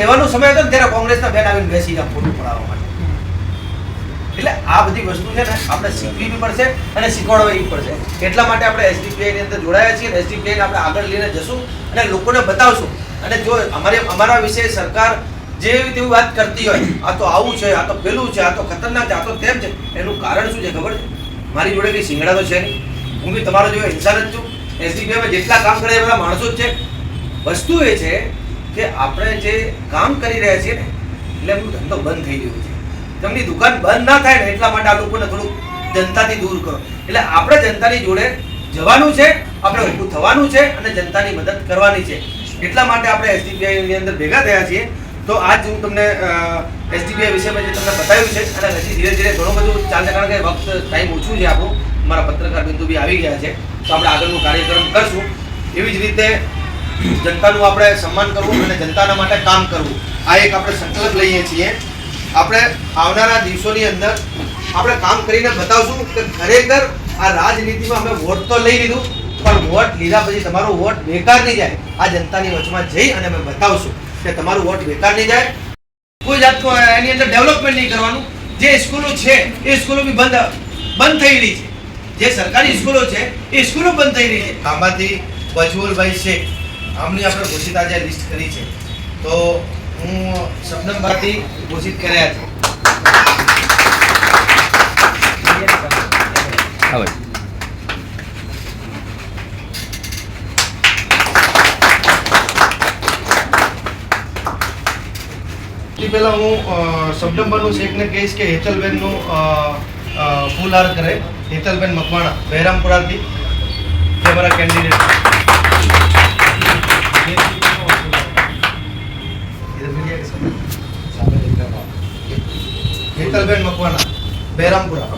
લેવાનો સમય હતો ને ત્યારે કોંગ્રેસના બેન આવીને બેસી ગયા ફોટો પડાવવા માટે. એટલે આ બધી વસ્તુ છે ને આપણે શીખવી પડશે અને શીખવાડવી પડશે. એટલા માટે આપણે એસડીપીઆઈ ની અંદર જોડાયા છીએ. એસડીપીઆઈ આપણે આગળ લઈને જશું અને લોકોને બતાવશું. અને જો અમારા વિશે સરકાર જે તેવી વાત કરતી હોય, આ તો આવું છે, આ તો પેલું છે, આ તો ખતરનાક છે, આ તો તેમ છે, એનું કારણ શું છે ખબર છે? મારી જોડે કઈ સિંગડા તો છે નહીં. હું બી તમારો જેવો ઇન્સાન જ છું. એસડીપીઆઈમાં જેટલા કામ કરે એ બધા માણસો જ છે. વસ્તુ એ છે કે આપણે જે કામ કરી રહ્યા છીએ ને એટલે એમનો ધંધો બંધ થઈ ગયો છે. તેમની દુકાન બંધ ના થાય ને એટલા માટે આ લોકોને થોડુંક જનતાથી દૂર કરો. એટલે આપણે જનતાની જોડે જવાનું છે, આપણે ઊભું થવાનું છે અને જનતાની મદદ કરવાની છે. એટલા માટે આપણે એસડીપીઆઈ ની અંદર ભેગા થયા છીએ. તો આજ હું તમને એસડીપીઆઈ વિષયમાં જે તમને બતાવ્યું છે અને હજી ધીરે ધીરે ઘણું બધું ચાલશે, કારણ કે વખત ટાઈમ ઓછું છે આપણું. અમારા પત્રકાર બિંદુ બી આવી ગયા છે, તો આપણે આગળનું કાર્યક્રમ કરશું. એવી જ રીતે જનતાનું આપણે સન્માન કરવું અને જનતાના માટે કામ કરવું, આ એક આપણે સંકલ્પ લઈએ છીએ. આપણે આવનારા દિવસોની અંદર આપણે કામ કરીને બતાવશું કે ખરેખર આ રાજનીતિમાં અમે વોટ તો લઈ લીધું, પણ વોટ લીધા પછી તમારો વોટ બેકાર નહીં જાય. આ જનતાની વચમાં જઈ અને અમે બતાવશું કે તમારું વોટ બેકાર નહીં જાય. કોઈ જાતનું એની અંદર ડેવલપમેન્ટ નહીં કરવાનું. જે સ્કૂલો છે એ સ્કૂલો બી બંધ થઈ રહી છે. જે સરકારી સ્કૂલો છે એ સ્કૂલો બંધ થઈ રહી છે. આમાંથી બજવલભાઈ શેખ આમની આપણે ઘોષિત આજે લિસ્ટ કરી છે, તો હું શબનમભાઈથી ઘોષિત કર્યા છે. સૌથી પહેલા હું શબનમભાઈનું શેખને કહીશ કે હેતલબેનનું ફૂલહાર કરે. હેતલબેન મકવાણા બહેરામપુરાથી જે અમારા કેન્ડિડેટ. હેતલબેન મકવાણા બહેરામપુરા.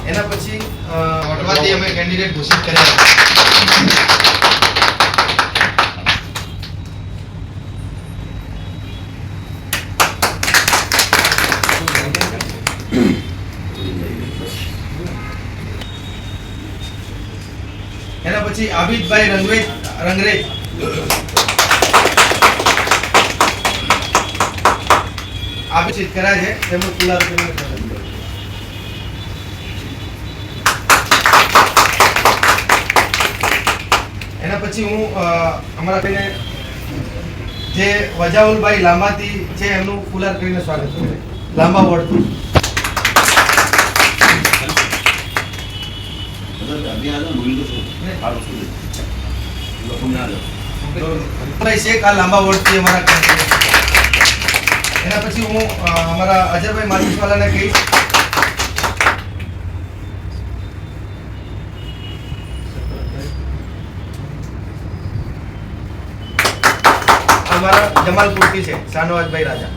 એના પછી વટવાથી અમે કેન્ડિડેટ ઘોષિત કર્યા. એના પછી આબિદભાઈ રંગરેજ આબિદ કર્યા છે. તેમનું ખુલ્લા એના પછી હું અમારા જે વજાઉલભાઈ લાંબાથી છે એમનું ફુલાર કરીને સ્વાગત કરું. લાંબા વોર્ડથી શેખ આ લાંબા વોર્ડથી અમારા. એના પછી હું અમારા અજયભાઈ માલિકવાલાને કહીશ. हमारा जमालपुर की है शाहनवाज भाई राजा.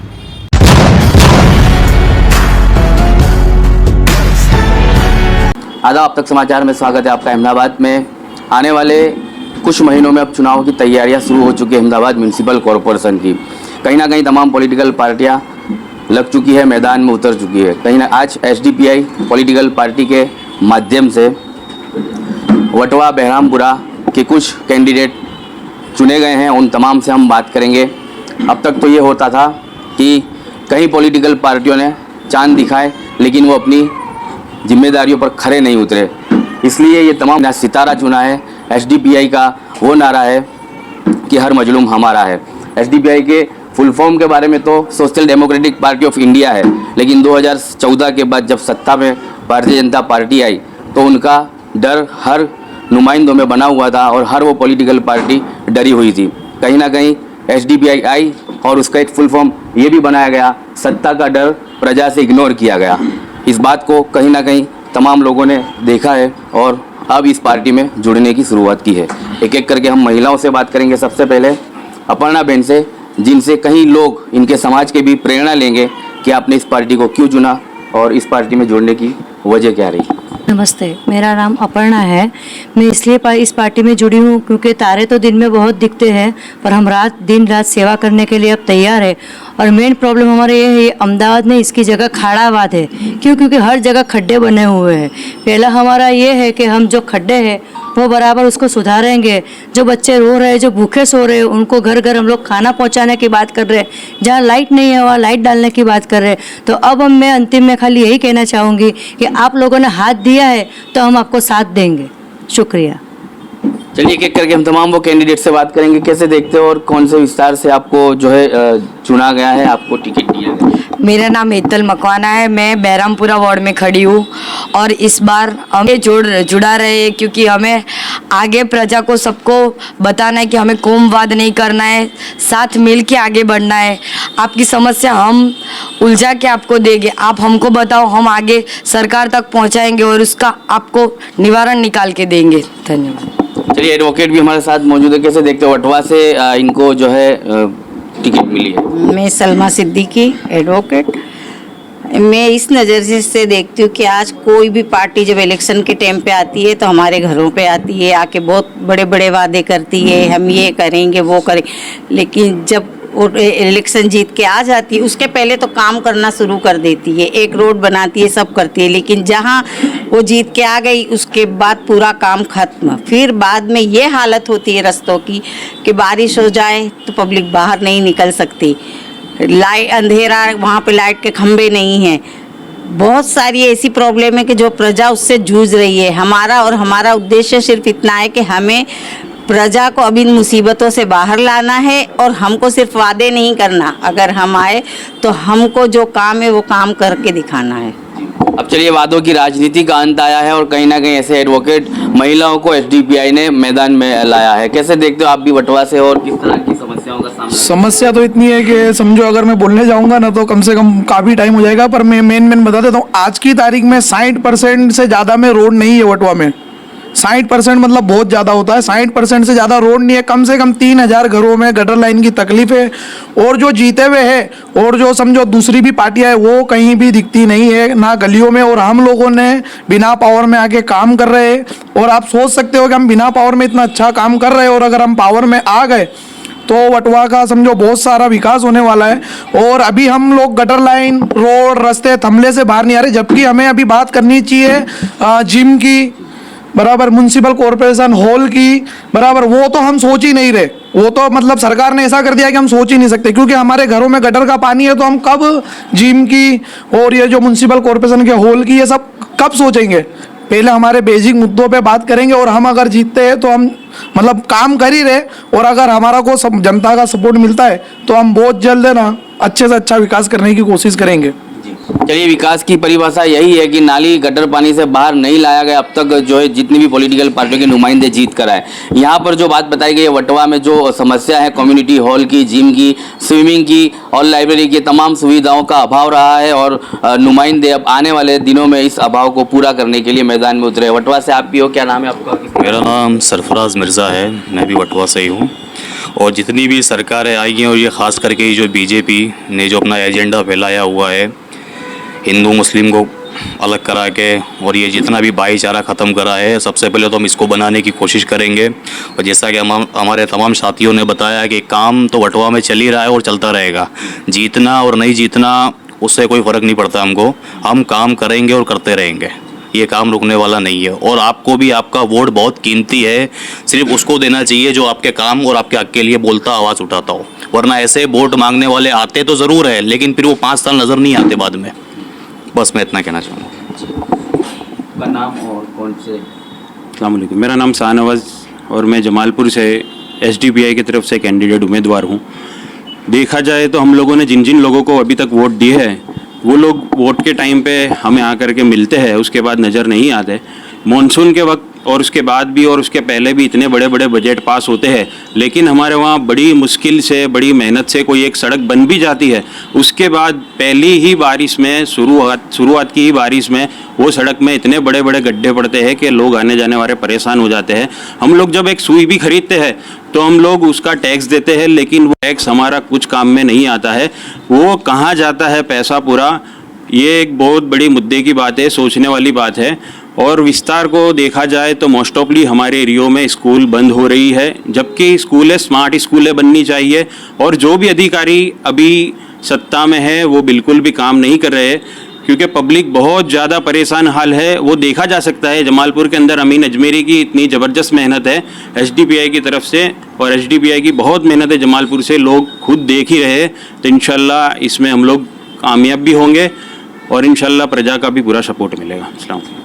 आदाब, अब तक समाचार में स्वागत है आपका. अहमदाबाद में आने वाले कुछ महीनों में अब चुनाव की तैयारियां शुरू हो चुकी है अहमदाबाद म्यूनसिपल कॉरपोरेशन की. कहीं ना कहीं तमाम पॉलिटिकल पार्टियां लग चुकी है, मैदान में उतर चुकी है. कहीं ना आज एसडीपीआई पॉलिटिकल पार्टी के माध्यम से वटवा बहरामपुरा के कुछ कैंडिडेट चुने गए हैं. उन तमाम से हम बात करेंगे. अब तक तो ये होता था कि कई पॉलिटिकल पार्टियों ने चांद दिखाए लेकिन वो अपनी जिम्मेदारियों पर खरे नहीं उतरे, इसलिए ये तमाम सितारा चुना है. एसडीपीआई का वो नारा है कि हर मजलूम हमारा है. एसडीपीआई के फुल फॉर्म के बारे में तो social democratic party of India है, लेकिन 2014 के बाद जब सत्ता में भारतीय जनता पार्टी आई तो उनका डर हर नुमाइंदों में बना हुआ था और हर वो पॉलिटिकल पार्टी डरी हुई थी. कहीं ना कहीं एसडीपीआई आई और उसका एक फुल फॉर्म ये भी बनाया गया, सत्ता का डर प्रजा से इग्नोर किया गया. इस बात को कहीं ना कहीं तमाम लोगों ने देखा है और अब इस पार्टी में जुड़ने की शुरुआत की है. एक एक करके हम महिलाओं से बात करेंगे. सबसे पहले अपर्णा बेन से, जिनसे कई लोग इनके समाज के भी प्रेरणा लेंगे कि आपने इस पार्टी को क्यों चुना, और इस पार्टी में जुड़ने की वजह क्या रही? नमस्ते, मेरा नाम अपर्णा है। मैं इसलिए इस पार्टी में जुड़ी हूँ क्योंकि तारे तो दिन में बहुत दिखते हैं, पर हम दिन रात सेवा करने के लिए अब तैयार है। और मेन प्रॉब्लम हमारे ये है, अहमदाबाद में इसकी जगह खाड़ाबाद है। क्यों? क्योंकि हर जगह खड्डे बने हुए हैं। पहला हमारा ये है कि हम जो खड्डे हैं वो बराबर उसको सुधारेंगे। जो बच्चे रो रहे हैं, जो भूखे सो रहे हैं, उनको घर घर हम लोग खाना पहुंचाने की बात कर रहे हैं। जहाँ लाइट नहीं है वहाँ लाइट डालने की बात कर रहे हैं। तो अब मैं अंतिम में खाली यही कहना चाहूँगी कि आप लोगों ने हाथ दिया है तो हम आपको साथ देंगे। शुक्रिया। चलिए एक एक करके हम तमाम वो कैंडिडेट से बात करेंगे, कैसे देखते हो और कौन से विस्तार से आपको जो है चुना गया है, आपको टिकट दिया गया है। मेरा नाम हेतल मकवाना है। मैं बैरामपुरा वार्ड में खड़ी हूँ और इस बार हमें जुड़ा रहे क्योंकि हमें आगे प्रजा को सबको बताना है कि हमें कोमवाद नहीं करना है, साथ मिल के आगे बढ़ना है। आपकी समस्या हम उलझा के आपको देंगे, आप हमको बताओ, हम आगे सरकार तक पहुँचाएंगे और उसका आपको निवारण निकाल के देंगे। धन्यवाद। चलिए एडवोकेट भी हमारे साथ मौजूद है, कैसे देखते हो वटवा से इनको जो है टिकट मिली है? मैं सलमा सिद्दीकी एडवोकेट। मैं इस नज़र से देखती हूँ कि आज कोई भी पार्टी जब इलेक्शन के टाइम पे आती है तो हमारे घरों पे आती है, आके बहुत बड़े बड़े वादे करती है, हम ये करेंगे वो करेंगे, लेकिन जब वो इलेक्शन जीत के आ जाती है उसके पहले तो काम करना शुरू कर देती है, एक रोड बनाती है, सब करती है, लेकिन जहाँ वो जीत के आ गई उसके बाद पूरा काम खत्म। फिर बाद में ये हालत होती है रास्तों की कि बारिश हो जाए तो पब्लिक बाहर नहीं निकल सकती, लाइट अंधेरा, वहाँ पे लाइट के खंभे नहीं हैं। बहुत सारी ऐसी प्रॉब्लम है कि जो प्रजा उससे जूझ रही है। हमारा उद्देश्य सिर्फ इतना है कि हमें प्रजा को अब इन मुसीबतों से बाहर लाना है और हमको सिर्फ वादे नहीं करना, अगर हम आए तो हमको जो काम है वो काम करके दिखाना है। अब चलिए वादों की राजनीति का अंत आया है और कहीं ना कहीं ऐसे एडवोकेट महिलाओं को एसडीपीआई ने मैदान में लाया है, कैसे देखते हो आप भी वटवा से और किस तरह की समस्याओं का सामना? समस्या तो इतनी है कि समझो अगर मैं बोलने जाऊंगा ना तो कम से कम काफ़ी टाइम हो जाएगा, पर मैं मेन बता देता हूँ। आज की तारीख में 60% से ज़्यादा में रोड नहीं है वटवा में। 60% मतलब बहुत ज़्यादा होता है। 60% से ज़्यादा रोड नहीं है। कम से कम 3000 घरों में गटर लाइन की तकलीफ है। और जो जीते हुए है और जो समझो दूसरी भी पार्टियां है वो कहीं भी दिखती नहीं है, ना गलियों में। और हम लोगों ने बिना पावर में आके काम कर रहे हैं। और आप सोच सकते हो कि हम बिना पावर में इतना अच्छा काम कर रहे हैं और अगर हम पावर में आ गए तो वटवा का समझो बहुत सारा विकास होने वाला है। और अभी हम लोग गटर लाइन, रोड, रास्ते, थमले से बाहर नहीं आ रहे, जबकि हमें अभी बात करनी चाहिए जिम की, बराबर म्युनिसिपल कॉरपोरेशन हॉल की, बराबर वो तो हम सोच ही नहीं रहे। वो तो मतलब सरकार ने ऐसा कर दिया कि हम सोच ही नहीं सकते, क्योंकि हमारे घरों में गटर का पानी है तो हम कब जिम की और ये जो म्युनिसिपल कॉरपोरेशन के हॉल की ये सब कब सोचेंगे? पहले हमारे बेसिक मुद्दों पे बात करेंगे। और हम अगर जीतते हैं तो हम मतलब काम कर ही रहे, और अगर हमारा को जनता का सपोर्ट मिलता है तो हम बहुत जल्द है ना अच्छे से अच्छा विकास करने की कोशिश करेंगे। चलिए विकास की परिभाषा यही है कि नाली गटर पानी से बाहर नहीं लाया गया अब तक जो है जितनी भी पॉलिटिकल पार्टियों के नुमाइंदे जीत कर आए। यहाँ पर जो बात बताई गई है वटवा में जो समस्या है कम्युनिटी हॉल की, जिम की, स्विमिंग की और लाइब्रेरी की, तमाम सुविधाओं का अभाव रहा है और नुमाइंदे अब आने वाले दिनों में इस अभाव को पूरा करने के लिए मैदान में उतरे। वटवा से आप भी हो, क्या नाम है आपका? मेरा नाम सरफराज मिर्ज़ा है, मैं भी वटवा से ही हूँ। और जितनी भी सरकारें आई हैं और ये ख़ास करके ये जो बीजेपी ने जो अपना एजेंडा फैलाया हुआ है हिंदू मुस्लिम को अलग करा के, और ये जितना भी भाईचारा ख़त्म करा है, सबसे पहले तो हम इसको बनाने की कोशिश करेंगे। और जैसा कि हमारे तमाम साथियों ने बताया कि काम तो वटवा में चल ही रहा है और चलता रहेगा। जीतना और नहीं जीतना उससे कोई फ़र्क नहीं पड़ता हमको, हम काम करेंगे और करते रहेंगे। ये काम रुकने वाला नहीं है। और आपको भी आपका वोट बहुत कीमती है, सिर्फ उसको देना चाहिए जो आपके काम और आपके हक के लिए बोलता, आवाज़ उठाता हो। वरना ऐसे वोट मांगने वाले आते तो ज़रूर है, लेकिन फिर वो 5 साल नज़र नहीं आते बाद में। बस मैं इतना कहना चाहूँगा। नाम और कौन से? अस्सलाम वालेकुम, मेरा नाम शाहनवाज़ और मैं जमालपुर से एसडीपीआई की तरफ से कैंडिडेट उम्मीदवार हूँ। देखा जाए तो हम लोगों ने जिन जिन लोगों को अभी तक वोट दिए हैं वो लोग वोट के टाइम पे हमें आकर के मिलते हैं, उसके बाद नज़र नहीं आते। मॉनसून के वक्त और उसके बाद भी और उसके पहले भी इतने बड़े बड़े बजट पास होते हैं, लेकिन हमारे वहाँ बड़ी मुश्किल से, बड़ी मेहनत से कोई एक सड़क बन भी जाती है, उसके बाद पहली ही बारिश में, शुरुआत की ही बारिश में वो सड़क में इतने बड़े बड़े गड्ढे पड़ते हैं कि लोग आने जाने वाले परेशान हो जाते हैं। हम लोग जब एक सुई भी खरीदते हैं तो हम लोग उसका टैक्स देते हैं, लेकिन वो टैक्स हमारा कुछ काम में नहीं आता है। वो कहाँ जाता है पैसा पूरा, ये एक बहुत बड़ी मुद्दे की बात है, सोचने वाली बात है। और विस्तार को देखा जाए तो मोस्ट ऑफली हमारे एरियो में स्कूल बंद हो रही है, जबकि स्कूलें स्मार्ट स्कूलें बननी चाहिए। और जो भी अधिकारी अभी सत्ता में है वो बिल्कुल भी काम नहीं कर रहे, क्योंकि पब्लिक बहुत ज़्यादा परेशान हाल है। वो देखा जा सकता है जमालपुर के अंदर अमीन अजमेरी की इतनी ज़बरदस्त मेहनत है एसडीपीआई की तरफ से, और एसडीपीआई की बहुत मेहनत है जमालपुर से, लोग खुद देख ही रहे। तो इंशाल्लाह इसमें हम लोग कामयाब भी होंगे और इंशाल्लाह प्रजा का भी पूरा सपोर्ट मिलेगा। अस्सलाम वालेकुम।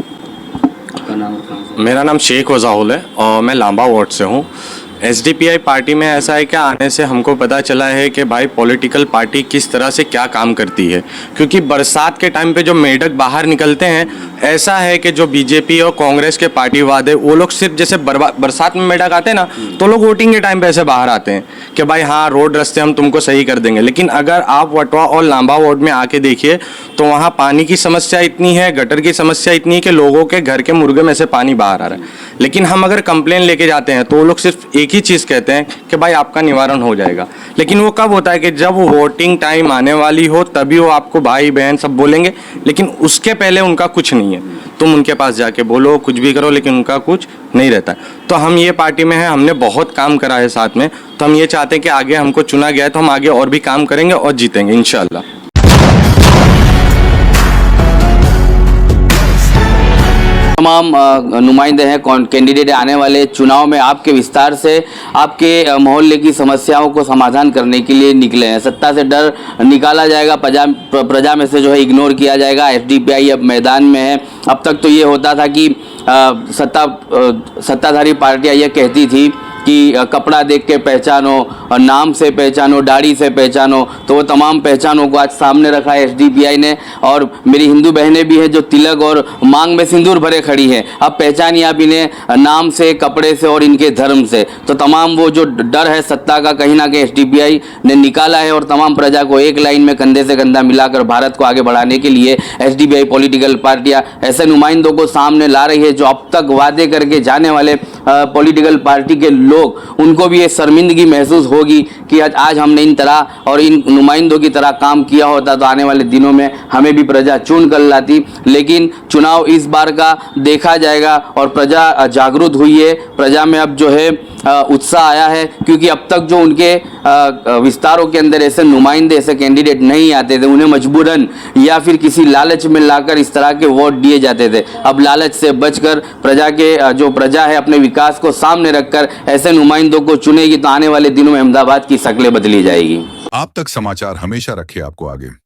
मेरा नाम शेख वज़ाहुल है और मैं लांबा वार्ड से हूँ। एसडीपीआई पार्टी में ऐसा है कि आने से हमको पता चला है कि भाई पॉलिटिकल पार्टी किस तरह से क्या काम करती है, क्योंकि बरसात के टाइम पे जो मेढक बाहर निकलते हैं, ऐसा है कि जो बीजेपी और कांग्रेस के पार्टी वादे वो लोग सिर्फ जैसे बरसात में मेढक आते हैं ना, तो लोग वोटिंग के टाइम पे ऐसे बाहर आते हैं कि भाई हाँ रोड रास्ते हम तुमको सही कर देंगे। लेकिन अगर आप वटवा और लांबा वार्ड में आके देखिए तो वहाँ पानी की समस्या इतनी है, गटर की समस्या इतनी है कि लोगों के घर के मुर्गे में से पानी बाहर आ रहा है। लेकिन हम अगर कंप्लेन लेके जाते हैं तो वो लोग सिर्फ एक ही चीज़ कहते हैं कि भाई आपका निवारण हो जाएगा। लेकिन वो कब होता है कि जब वोटिंग टाइम आने वाली हो तभी वो आपको भाई बहन सब बोलेंगे, लेकिन उसके पहले उनका कुछ नहीं है। तुम उनके पास जाके बोलो कुछ भी करो, लेकिन उनका कुछ नहीं रहता है। तो हम ये पार्टी में हैं, हमने बहुत काम करा है साथ में, तो हम ये चाहते हैं कि आगे हमको चुना गया है तो हम आगे और भी काम करेंगे और जीतेंगे इंशाल्लाह। तमाम नुमाइंदे हैं कैंडिडेट आने वाले चुनाव में आपके विस्तार से आपके मोहल्ले की समस्याओं को समाधान करने के लिए निकले हैं। सत्ता से डर निकाला जाएगा, प्रजा में से जो है इग्नोर किया जाएगा। एसडीपीआई अब मैदान में है। अब तक तो ये होता था कि सत्ताधारी पार्टियां ये कहती थी कि कपड़ा देख के पहचानो, नाम से पहचानो, दाढ़ी से पहचानो, तो वो तमाम पहचानों को आज सामने रखा है एसडीपीआई ने। और मेरी हिंदू बहनें भी हैं जो तिलक और मांग में सिंदूर भरे खड़ी हैं। अब पहचानिए आप इन्हें नाम से, कपड़े से और इनके धर्म से। तो तमाम वो जो डर है सत्ता का कहीं ना कहीं एसडीपीआई ने निकाला है और तमाम प्रजा को एक लाइन में कंधे से कंधा मिलाकर भारत को आगे बढ़ाने के लिए एसडीपीआई पॉलिटिकल पार्टियाँ ऐसे नुमाइंदों को सामने ला रही है जो अब तक वादे करके जाने वाले पॉलिटिकल पार्टी के लोग, उनको भी ये शर्मिंदगी महसूस होगी कि आज हमने इन तरह और इन नुमाइंदों की तरह काम किया होता तो आने वाले दिनों में हमें भी प्रजा चुन कर लाती। लेकिन चुनाव इस बार का देखा जाएगा और प्रजा जागरूक हुई है। प्रजा में अब जो है उत्साह आया है, क्योंकि अब तक जो उनके विस्तारों के अंदर ऐसे नुमाइंदे, ऐसे कैंडिडेट नहीं आते थे, उन्हें मजबूरन या फिर किसी लालच में लाकर इस तरह के वोट दिए जाते थे। अब लालच से बचकर प्रजा के जो प्रजा है अपने विकास को सामने रखकर ऐसे नुमाइंदों को चुनेगी तो आने वाले दिनों में अहमदाबाद की शक्लें बदली जाएगी। आप तक समाचार हमेशा रखे आपको आगे।